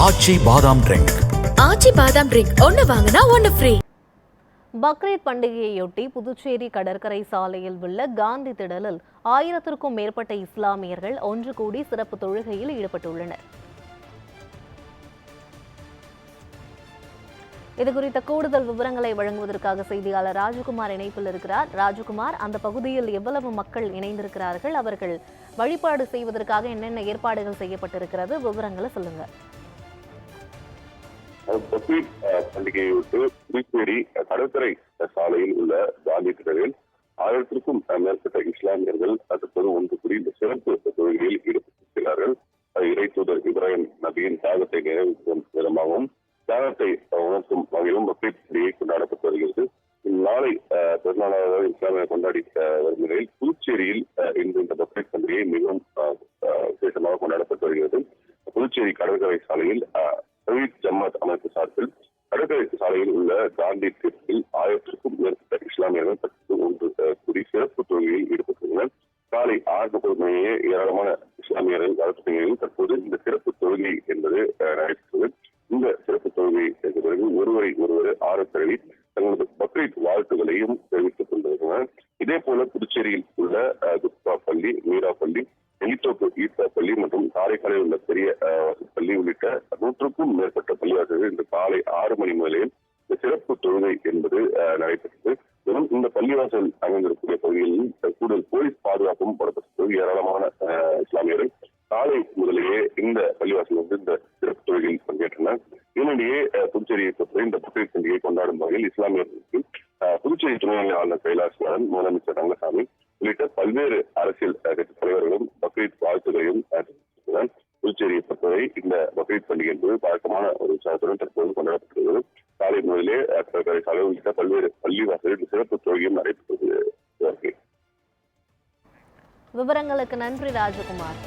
ஆச்சி பாதாம் ட்ரிங்க். ஆச்சி பாதாம் ட்ரிங்க் ஒன்னு வாங்கினா ஒன்னு ஃப்ரீ. பக்ரீத் பண்டிகையொட்டி புதுச்சேரி கடற்கரை சாலையில் உள்ள காந்தி திடலில் 1000க்கும் மேற்பட்ட இஸ்லாமியர்கள் ஒன்று கூடி சிறப்பு தொழுகையில் ஈடுபட்டுள்ளனர். இதுகுறித்த கூடுதல் விவரங்களை வழங்குவதற்காக செய்தியாளர் ராஜகுமார் இணைப்பில் இருக்கிறார். ராஜகுமார், அந்த பகுதியில் எவ்வளவு மக்கள் இணைந்திருக்கிறார்கள்? அவர்கள் வழிபாடு செய்வதற்காக என்னென்ன ஏற்பாடுகள் செய்யப்பட்டிருக்கிறது? விவரங்களை சொல்லுங்க. பக்ரீத் பண்டிகையொட்டு புதுச்சேரி கடற்கரை சாலையில் உள்ள காந்தி திடலில் 1000க்கும் மேற்பட்ட இஸ்லாமியர்கள் தற்போது ஒன்று கூடி இந்த சிறப்பு தொழுகையில் ஈடுபட்டிருக்கிறார்கள். இறை தூதர் இப்ராஹிம் நபியின் தியாகத்தை நிறைவேற்றும் விதமாகவும் தியாகத்தை உணர்த்தும் வகையிலும் பக்ரீத் பண்டிகை கொண்டாடப்பட்டு வருகிறது. இந்நாளை பெருநாளாக இஸ்லாமியர் கொண்டாடி வரும் நிலையில் புதுச்சேரியில் இன்று இந்த பக்ரீத் பண்டிகை மிகவும் விசேஷமாக கொண்டாடப்பட்டு வருகிறது. புதுச்சேரி கடற்கரை சாலையில் ஜமாத் அமைப்பு சார்பில் கடற்கரை சாலையில் உள்ள காந்தி திடலில் 1000க்கும் மேற்பட்ட இஸ்லாமியர்கள் தற்போது ஒன்று கூடி சிறப்பு தொழுகையில் ஈடுபட்டுள்ளனர். காலை 6:30 மணியே ஏராளமான இஸ்லாமியர்கள் கடற்கரையில் தற்போது இந்த சிறப்பு தொழுகை என்பது நடைபெற்றது. இந்த சிறப்பு தொழுகைக்கு பிறகு ஒருவர் ஆரத்தரவி தங்களது பக்ரீத் வாழ்த்துக்களையும் தெரிவித்துக் கொண்டிருக்கிறார். இதே போல புதுச்சேரியில் உள்ள குப்தா பள்ளி, மீரா பள்ளி, எலித்தோப்பு ஈசா பள்ளி மற்றும் காரைக்காலில் உள்ள பெரிய பள்ளி உள்ளிட்ட 100க்கும் மேற்பட்ட பள்ளிவாசல்கள் இன்று காலை 6 மணி முதலே இந்த சிறப்பு தொழுகை என்பது நடைபெற்றது. மேலும் இந்த பள்ளிவாசல் அமைந்திருக்கக்கூடிய பகுதிகளில் கூடுதல் போலீஸ் பாதுகாப்பும் போடப்பட்டது. ஏராளமான இஸ்லாமியர்கள் காலை முதலேயே இந்த பள்ளிவாசல் வந்து இந்த சிறப்பு தொழுகையில் பங்கேற்றனர். இதனிடையே புதுச்சேரியை பொறுத்தவரை இந்த பக்ரீத் பண்டிகையை கொண்டாடும் வகையில் இஸ்லாமியர்களுக்கு புதுச்சேரி துணைநிலை ஆளுநர் கைலாஷ்நாதன், முதலமைச்சர் ரங்கசாமி உள்ளிட்ட பல்வேறு அரசியல் கட்சி தலைவர்களும் பக்ரீத் வாழ்த்துகளையும் தெரிவித்துள்ளனர். புதுச்சேரியை பொறுத்தவரை இந்த பக்ரீத் பண்டிகை என்பது வழக்கமான ஒரு உற்சாகத்துடன் தற்போது கொண்டாடப்பட்டுள்ளது. காலை முதலே கடற்கரை சாலை உள்ளிட்ட பல்வேறு பள்ளிவாசலில் சிறப்பு தொழுகையும் நடைபெற்றது. விவரங்களுக்கு நன்றி ராஜகுமார்.